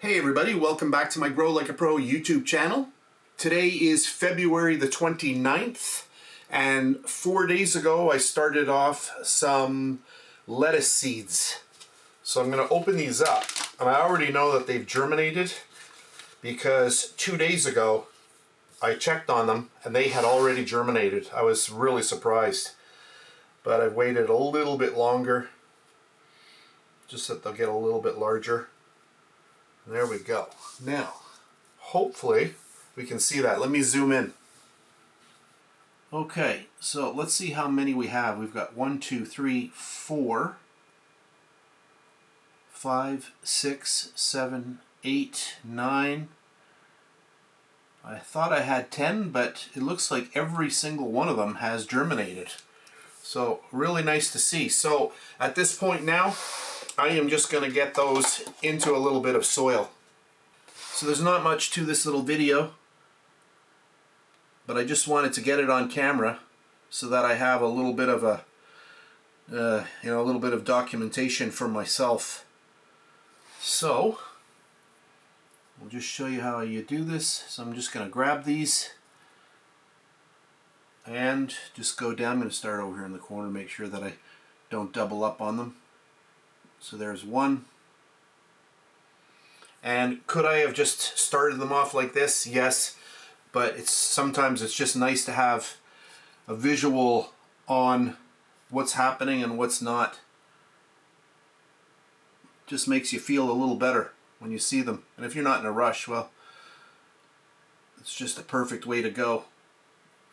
Hey everybody, welcome back to my Grow Like a Pro YouTube channel. Today is February the 29th, and 4 days ago I started off some lettuce seeds. So I'm going to open these up, and I already know that they've germinated because 2 days ago I checked on them and they had already germinated. I was really surprised, but I've waited a little bit longer just that they'll get a little bit larger. There we go. Now, hopefully we can see that. Let me zoom in. Okay, so let's see how many we have. We've got 1, 2, 3, 4, 5, 6, 7, 8, 9. I thought I had 10, but it looks like every single one of them has germinated. So really nice to see. So at this point now, I am just going to get those into a little bit of soil. So there's not much to this little video, but I just wanted to get it on camera so that I have a little bit of a little bit of documentation for myself. So I'll just show you how you do this. So I'm just going to grab these and just go down. I'm going to start over here in the corner, make sure that I don't double up on them. So there's one. And could I have just started them off like this? Yes, but sometimes it's just nice to have a visual on what's happening and what's not. Just makes you feel a little better when you see them. And if you're not in a rush, well, it's just a perfect way to go.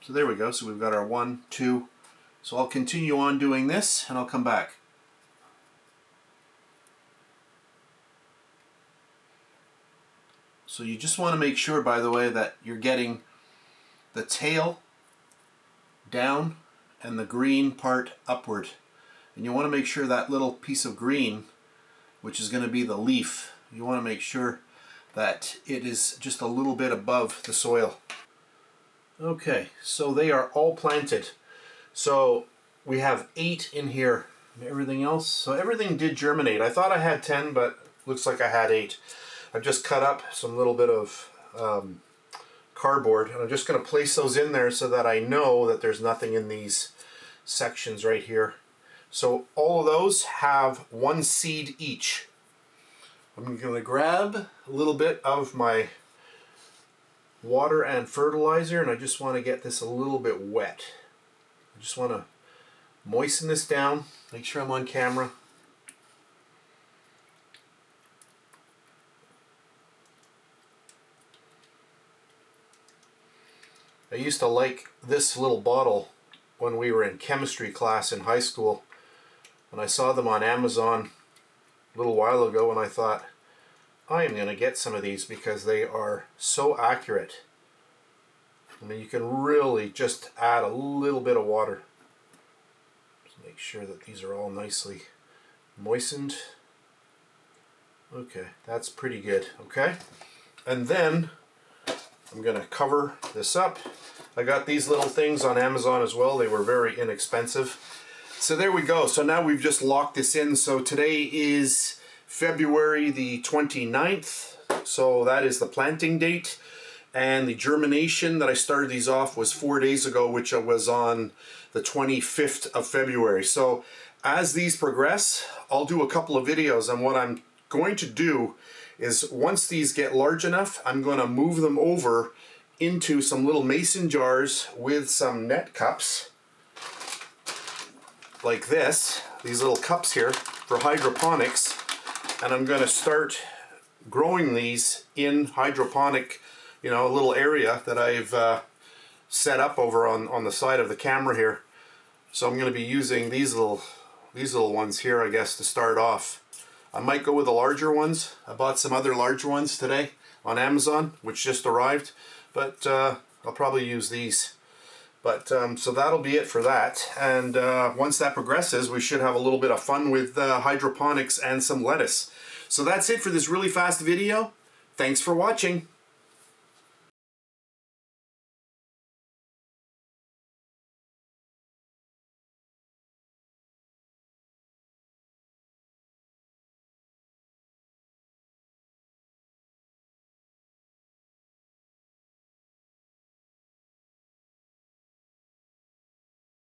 So there we go. So we've got our 1, 2. So I'll continue on doing this and I'll come back. So you just want to make sure, by the way, that you're getting the tail down and the green part upward. And you want to make sure that little piece of green, which is going to be the leaf, you want to make sure that it is just a little bit above the soil. Okay, so they are all planted. So we have 8 in here and everything else. So everything did germinate. I thought I had 10, but looks like I had 8. I've just cut up some little bit of cardboard, and I'm just going to place those in there so that I know that there's nothing in these sections right here. So all of those have 1 seed each. I'm going to grab a little bit of my water and fertilizer, and I just want to get this a little bit wet. I just want to moisten this down, make sure I'm on camera. I used to like this little bottle when we were in chemistry class in high school, and I saw them on Amazon a little while ago, and I thought, I am going to get some of these because they are so accurate. I mean, you can really just add a little bit of water. Just make sure that these are all nicely moistened. Okay, that's pretty good. Okay, and then I'm going to cover this up. I got these little things on Amazon as well. They were very inexpensive. So there we go. So now we've just locked this in. So today is February the 29th. So that is the planting date. And the germination that I started these off was 4 days ago, which was on the 25th of February. So as these progress, I'll do a couple of videos. And what I'm going to do is once these get large enough, I'm going to move them over into some little mason jars with some net cups like this, these little cups here for hydroponics, and I'm going to start growing these in hydroponic, a little area that I've set up over on the side of the camera here. So I'm going to be using these little ones here, I guess, to start off. I might go with the larger ones. I bought some other large ones today on Amazon, which just arrived, but I'll probably use these. But so that'll be it for that. And once that progresses, we should have a little bit of fun with hydroponics and some lettuce. So that's it for this really fast video. Thanks for watching.